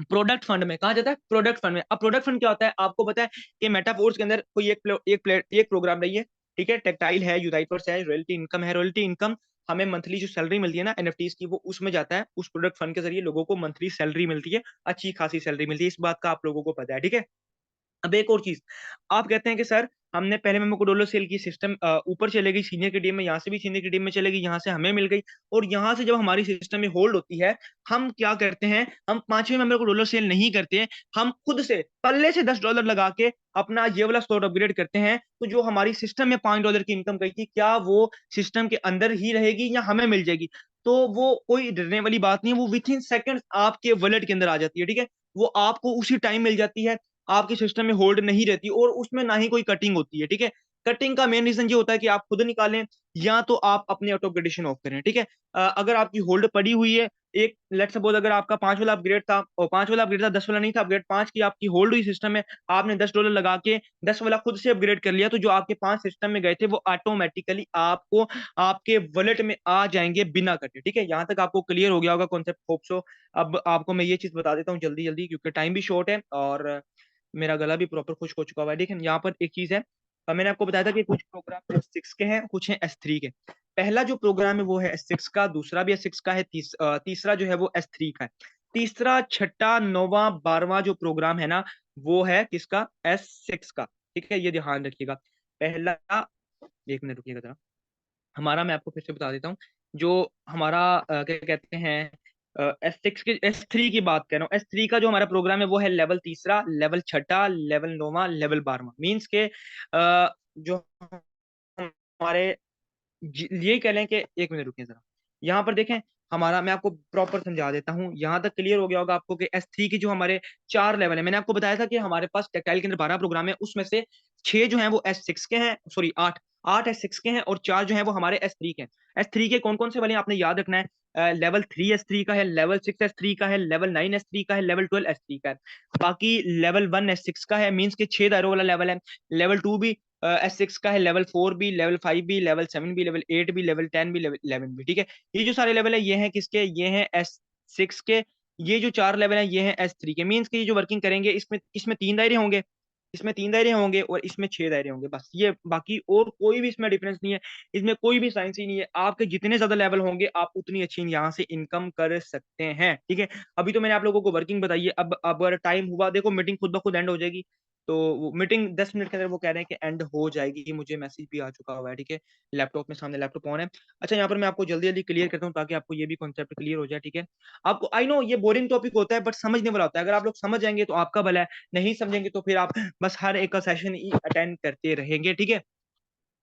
प्रोडक्ट फंड में। कहाँ जाता है? प्रोडक्ट फंड में। अब प्रोडक्ट फंड क्या होता है? आपको पता है कि मेटाफोर्स के अंदर कोई एक प्रोग्राम रही है, ठीक है? टेक्टाइल है, यूदाइपर्स है, रॉयल्टी इनकम है। रॉयल्टी इनकम हमें मंथली जो सैलरी मिलती है ना एनएफटीज़ की, वो उसमें जाता है। उस प्रोडक्ट फंड के ज़रिए लोगों को मंथली सैलरी मिलती है, अच्छी खासी सैलरी मिलती है। इस बात का आप लोगों को पता है, ठीक है? अब एक और चीज़, आप कहते हैं कि सर हमने पहले मेमो को डॉलर सेल की सिस्टम ऊपर चले गई सीनियर की टीम में, यहाँ से भी सीनियर की टीम में चले गई, यहाँ से हमें मिल गई, और यहाँ से जब हमारी सिस्टम में होल्ड होती है, हम क्या करते हैं, हम 5वें मेंबर को डॉलर सेल नहीं करते हैं, हम खुद से पल्ले से $10 लगा के अपना ये वाला स्लॉट अपग्रेड करते हैं, तो जो हमारी सिस्टम में $5 की इनकम गई थी, क्या वो सिस्टम के अंदर ही रहेगी या हमें मिल जाएगी? तो वो कोई डरने वाली बात नहीं है, वो विथिन सेकंड्स आपके वॉलेट के अंदर आ जाती है, ठीक है? वो आपको उसी टाइम मिल जाती है, आपके सिस्टम में होल्ड नहीं रहती, और उसमें ना ही कोई कटिंग होती है, ठीक है? कटिंग का मेन रीज़न ये होता है कि आप खुद निकालें, या तो आप अपने ऑटो अपग्रेडेशन ऑफ करें, ठीक है? अगर आपकी होल्ड पड़ी हुई है, एक लेट्स सपोज़ अगर आपका 5 वाला अपग्रेड था, और 5 वाला अपग्रेड था, 10 वाला नहीं था अपग्रेड, 5 की आपकी होल्ड हुई सिस्टम में, आपने $10 लगा के 10 वाला खुद से अपग्रेड कर लिया, तो जो आपके 5 सिस्टम में गए थे, वो ऑटोमैटिकली आपको आपके वॉलेट में आ जाएँगे बिना कटे, ठीक है? यहाँ तक आपको क्लियर हो गया होगा कॉन्सेप्ट, होप सो। अब आपको मैं ये चीज़ बता देता हूँ जल्दी-जल्दी, क्योंकि टाइम भी शॉर्ट है और मेरा गला भी प्रॉपर खुश्क हो चुका हुआ है। देखिए, यहाँ पर एक चीज़ है, मैंने आपको बताया था कि कुछ प्रोग्राम S6 के हैं, कुछ हैं S3 के। पहला जो प्रोग्राम है वो है S6 का, दूसरा भी S6 का है, तीसरा जो है वो S3 का है। तीसरा, छठा, 9वाँ, 12वाँ जो प्रोग्राम है ना, वो है किसका? S6 का, ठीक है? ये ध्यान रखिएगा। पहला, 1 मिनट रुकिएगा ज़रा। हमारा, मैं आपको फिर से बता देता हूँ, जो हमारा क्या कहते हैं, S6 की, S3 की बात कर रहा हूँ। S3 का जो हमारा प्रोग्राम है वो है लेवल तीसरा, लेवल छठा, लेवल 9वाँ, लेवल 12वाँ। मीन्स के जो हमारे यही कह लें कि 1 मिनट रुकिए ज़रा। यहाँ पर देखें, हमारा, मैं आपको प्रॉपर समझा देता हूँ। यहाँ तक क्लियर हो गया होगा आपको कि S3 की जो हमारे 4 लेवल है। मैंने आपको बताया था कि हमारे पास टेक्टाइल के अंदर 12 प्रोग्राम है, उसमें से 6 जो हैं वो S6 के हैं, सॉरी 8, 8 S6 के हैं और 4 जो हैं वो हमारे S3 के हैं। S3 के कौन-कौन से वाले हैं आपने याद रखना है। लेवल 3 S3 का है, लेवल 6 S3 का है, लेवल 9 S3 का है, लेवल 12 S3 का है। बाकी लेवल 1 S6 का है, मीन्स के 6 दायरों वाला लेवल है। लेवल 2 भी S6 का है, लेवल 4 भी, लेवल 5 भी, लेवल 7 भी, लेवल 8 भी, लेवल 10 भी, लेवल 11 भी, ठीक है। ये जो सारे लेवल है ये हैं किसके, ये हैं S6 के। ये जो 4 लेवल हैं ये हैं S3 के। मीन्स कि ये जो वर्किंग करेंगे इसमें इसमें 3 दायरे होंगे, इसमें 3 दायरे होंगे और इसमें 6 दायरे होंगे, बस ये, बाकी और कोई भी इसमें डिफरेंस नहीं है। इसमें कोई भी साइंस ही नहीं है। आपके जितने ज़्यादा लेवल होंगे आप उतनी अच्छी यहाँ से इनकम कर सकते हैं, ठीक है। अभी तो मैंने आप लोगों को वर्किंग बताई है, अब अगर टाइम हुआ, देखो मीटिंग खुद ब खुद एंड हो जाएगी। तो वो मीटिंग 10 मिनट के अंदर वो कह रहे हैं कि एंड हो जाएगी, मुझे मैसेज भी आ चुका हुआ है, ठीक है। लैपटॉप में सामने लैपटॉप ऑन है। अच्छा, यहाँ पर मैं आपको जल्दी-जल्दी क्लियर करता हूँ ताकि आपको ये भी कॉन्सेप्ट क्लियर हो जाए, ठीक है। आपको आई नो ये बोरिंग टॉपिक होता है बट समझने वाला होता है। अगर आप लोग समझ जाएँगे तो आपका भला है, नहीं समझेंगे तो फिर आप बस हर एक का सेशन ही अटेंड करते रहेंगे, ठीक है।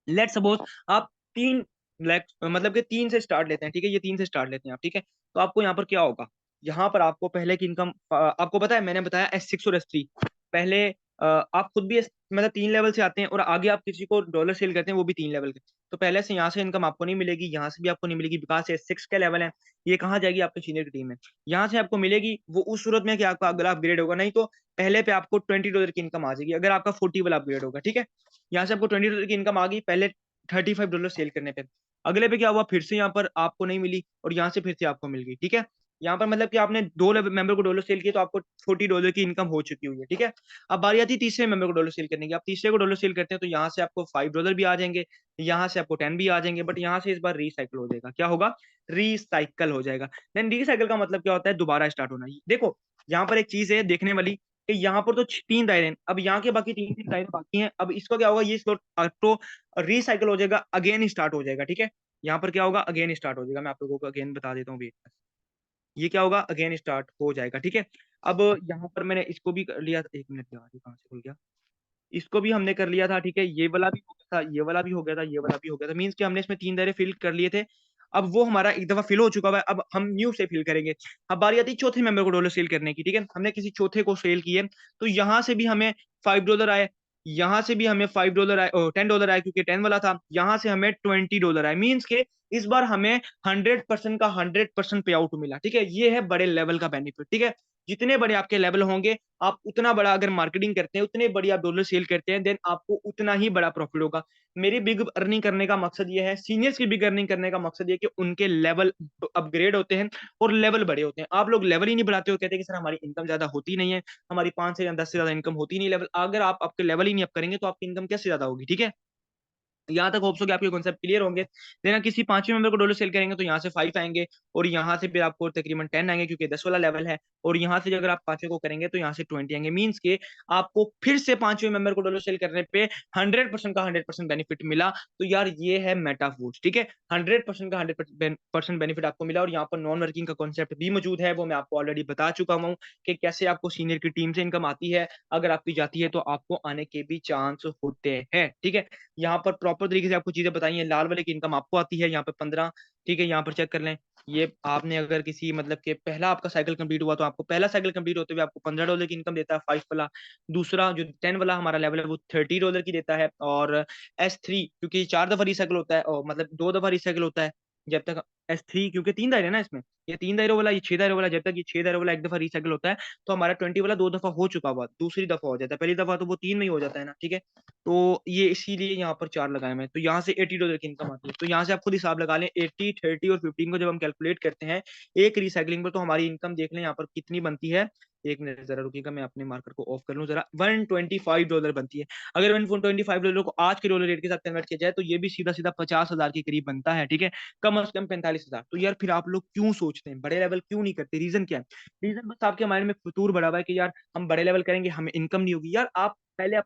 लेट्स सपोज आप 3 लाइक मतलब कि 3 से स्टार्ट लेते हैं, ठीक है? ये 3 से स्टार्ट लेते हैं आप, ठीक है? तो आपको यहाँ पर क्या होगा? यहाँ पर आपको पहले की इनकम आपको पता है मैंने बताया S6 और S3 पहले आप खुद भी मतलब 3 लेवल से आते हैं और आगे आप किसी को डॉलर सेल करते हैं वो भी 3 लेवल के। तो पहले से यहाँ से इनकम आपको नहीं मिलेगी, यहाँ से भी आपको नहीं मिलेगी बिकॉज़ S6 का लेवल है। ये कहाँ जाएगी? आपके सीनियर की टीम में। यहाँ से आपको मिलेगी वो उस सूरत में कि आपका अगला अपग्रेड होगा, नहीं तो पहले पे आपको $20 की इनकम आ जाएगी अगर आपका 40 वाला अपग्रेड होगा, ठीक है? यहाँ से आपको $20 की इनकम आ गई पहले $35 सेल करने पे। अगले पे क्या हुआ फिर से यहाँ पर आपको नहीं मिली और यहाँ से फिर से आपको मिल गई, ठीक है? यहाँ पर मतलब कि आपने 2 मेंबर को डॉलर सेल किए तो आपको $40 की इनकम हो चुकी हुई है, ठीक है? अब बारी आती है तीसरे मेंबर को डॉलर सेल करने की। आप तीसरे को डॉलर सेल करते हैं तो यहाँ से आपको $5 भी आ जाएँगे, यहाँ से आपको 10 भी आ जाएँगे बट यहाँ से इस बार रीसाइकिल हो जाएगा। क्या होगा? रीसाइकिल हो जाएगा। देन रीसाइकिल का मतलब क्या होता है? दोबारा स्टार्ट होना। देखो, यहाँ पर एक चीज़ है देखने वाली कि यहाँ पर तो 3 दायरे हैं। अब यहाँ के बाकी 3-3 दायरे बाकी हैं। अब इसका क्या होगा? ये स्लॉट ऑटो रीसाइकिल हो जाएगा, अगेन स्टार्ट हो जाएगा, ठीक है? यहाँ पर क्या होगा? अगेन स्टार्ट हो जाएगा। मैं आप लोगों को अगेन बता देता हूँ वेट। ये क्या होगा? अगेन स्टार्ट हो जाएगा, ठीक है? अब यहाँ पर मैंने इसको भी कर लिया था 1 मिनट यार, ये कहाँ से खुल गया? इसको भी हमने कर लिया था, ठीक है? ये वाला भी हो गया था, ये वाला भी हो गया था, ये वाला भी हो गया था। मीन्स कि हमने इसमें 3 दायरे फिल कर लिए थे। अब वो हमारा एक दफ़ा फिल हो चुका हुआ है, अब हम न्यू से फिल करेंगे। अब बारी आती है चौथे मेंबर को डॉलर सेल करने की, ठीक है? हमने किसी चौथे को सेल किए, तो यहाँ से भी हमें $5 आए, यहाँ से भी हमें $5 आए $10 आए क्योंकि 10 वाला था, यहाँ से हमें $20 आए। मीन्स के इस बार हमें 100% का 100% पे आउट मिला, ठीक है? ये है बड़े लेवल का बेनिफिट, ठीक है? जितने बड़े आपके लेवल होंगे, आप उतना बड़ा अगर मार्केटिंग करते हैं, उतने बड़ी आप डॉलर सेल करते हैं, देन आपको उतना ही बड़ा प्रॉफिट होगा। मेरी बिग अर्निंग करने का मकसद ये है, सीनियर्स की बिग अर्निंग करने का मकसद ये है कि उनके लेवल अपग्रेड होते हैं और लेवल बड़े होते हैं। आप लोग लेवल ही नहीं बढ़ाते हो, कहते हैं कि सर हमारी इनकम ज़्यादा होती नहीं है, हमारी 5 से या 10 से ज़्यादा इनकम होती नहीं लेवल अगर आप आपके लेवल ही नहीं अप करेंगे, तो आपकी इनकम कैसे ज़्यादा होगी, ठीक है? यहाँ तक होप्स हो कि आपके कॉन्सेप्ट क्लियर होंगे। देन आप किसी 5वें मेंबर को डॉलर सेल करेंगे तो यहाँ से 5 आएँगे और यहाँ से फिर आपको तकरीबन 10 आएँगे क्योंकि 10 वाला लेवल है और यहाँ से अगर आप 5वें को करेंगे तो यहाँ से 20 आएँगे। मीन्स के आपको फिर से 5वें मेंबर को डॉलर सेल करने पे 100% का 100% बेनिफिट मिला। तो यार ये है मेटाफूड्स, ठीक है? 100% का 100% बेनिफिट आपको मिला और यहाँ पर नॉन वर्किंग का कॉन्सेप्ट भी मौजूद है, वो मैं आपको ऑलरेडी बता चुका हूँ कि कैसे आपको सीनियर की टीम से इनकम आती है। अगर आपकी जाती है तो आपको आने के भी चांस होते हैं, ठीक है? यहाँ पर प्रॉपर तरीके से आपको चीज़ें बताई हैं, लाल वाले की इनकम आपको आती है यहाँ पे 15 ठीक है, यहाँ पर चेक कर लें। ये आपने अगर किसी मतलब कि पहला आपका साइकिल कंप्लीट हुआ तो आपको पहला साइकिल कंप्लीट होते हुए आपको $15 की इनकम देता है 5 वाला। दूसरा जो 10 वाला हमारा लेवल है वो $30 की देता है और S3 क्योंकि 4 दफ़ा रीसाइकिल होता है और मतलब 2 दफ़ा रीसाइकिल होता है। जब तक S3 क्योंकि 3 दायरे हैं ना इसमें, ये 3 दायरों वाला, ये 6 दायरों वाला, जब तक ये 6 दायरों वाला 1 दफ़ा रीसाइकिल होता है, तो हमारा 20 वाला 2 दफ़ा हो चुका हुआ, दूसरी दफ़ा हो जाता है। पहली दफ़ा तो वो 3 में ही हो जाता है ना, ठीक है? तो ये इसीलिए यहाँ पर 4 लगाए मैं। तो यहाँ से $80 की इनकम आती है। तो यहाँ से आप खुद हिसाब लगा लें 80, 30 और 15 को जब हम कैलकुलेट करते हैं, एक रीसाइक्लिंग पर तो हमारी इनकम देख लें यहाँ पर कितनी बनती है। 1 मिनट ज़रा रुकिएगा मैं अपने मार्कर को ऑफ कर लूँ ज़रा, $125 बनती है। अगर $125 को आज के डॉलर रेट के साथ कन्वर्ट किया जाए तो ये भी सीधा-सीधा 50,000 के करीब बनता है, ठीक है? कम से कम 45,000। तो यार फिर आप लोग क्यों सोचते हैं? बड़े लेवल क्यों नहीं करते? रीज़न क्या है? रीज़न बस आपके माइंड में फितूर भरा हुआ है कि यार हम बड़े लेवल करेंगे, हमें इनकम नहीं होगी। यार आप पहले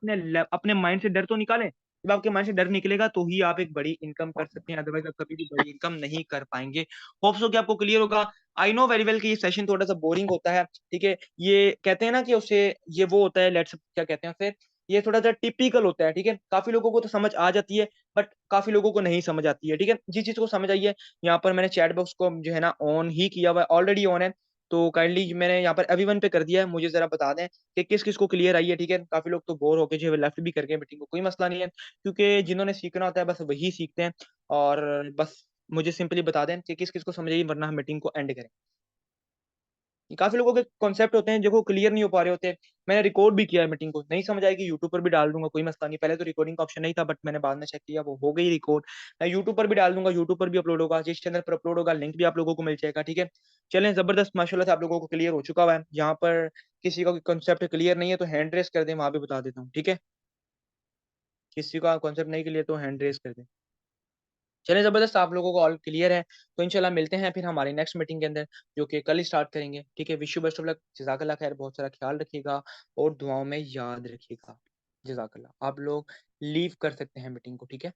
अपने माइंड से डर तो निकालें। जब आपके माइंड से डर निकलेगा तो ही आप एक बड़ी इनकम कर सकते हैं, अदरवाइज़ आप कभी भी बड़ी इनकम नहीं कर पाएँगे। होप सो कि आपको क्लियर होगा। आई नो वेरी वेल कि ये सेशन थोड़ा-सा बोरिंग होता है, ठीक है? ये कहते हैं ना कि उसे ये वो होता है लेट्स क्या कहते हैं उसे? ये थोड़ा-सा टिपिकल होता है, ठीक है? काफ़ी लोगों को तो समझ आ जाती है, बट काफ़ी लोगों को नहीं समझ आती है, ठीक है? जिस चीज़ को समझ आई है, यहाँ पर मैंने चैट बॉक्स को जो है ना ऑन ही किया हुआ है, ऑलरेडी ऑन है। तो काइंडली मैंने यहाँ पर एवरीवन पे कर दिया है, मुझे ज़रा बता दें कि किस-किस को क्लियर आई है, ठीक है? काफ़ी लोग तो बोर होके जो है लेफ्ट भी कर गए मीटिंग को, कोई मसला नहीं है, क्योंकि जिन्होंने सीखना होता है बस वही सीखते हैं और बस मुझे सिंपली बता दें कि किस-किस को समझ आई वरना हम मीटिंग को एंड करें। काफ़ी लोगों के कॉन्सेप्ट होते हैं जो वो क्लियर नहीं हो पा रहे होते। मैंने रिकॉर्ड भी किया है मीटिंग को, नहीं समझ आएगी यूट्यूब पर भी डाल दूँगा, कोई मसला नहीं। पहले तो रिकॉर्डिंग का ऑप्शन नहीं था बट मैंने बाद में चेक किया वो हो गई रिकॉर्ड। मैं यूट्यूब पर भी डाल दूँगा, यूट्यूब पर भी अपलोड होगा, जिस चैनल पर अपलोड होगा लिंक भी आप लोगों को मिल जाएगा, ठीक है? चलें ज़बरदस्त माशाल्लाह से आप लोगों को क्लियर हो चुका हुआ है। जहाँ पर किसी का कोई कॉन्सेप्ट क्लियर नहीं है तो हैंड रेज़ कर दें, वहाँ पे बता देता हूँ, ठीक है? किसी का कॉन्सेप्ट नहीं क्लियर तो हैंड रेज़ कर दें। चलिए ज़बरदस्त आप लोगों को ऑल क्लियर है, तो इंशाल्लाह मिलते हैं फिर हमारी नेक्स्ट मीटिंग के अंदर, जो कि कल ही स्टार्ट करेंगे, ठीक है? Wish you best of luck, जज़ाकल्लाह खैर, बहुत सारा ख्याल रखिएगा और दुआओं में याद रखिएगा। जज़ाकल्लाह। आप लोग लीव कर सकते हैं मीटिंग को, ठीक है?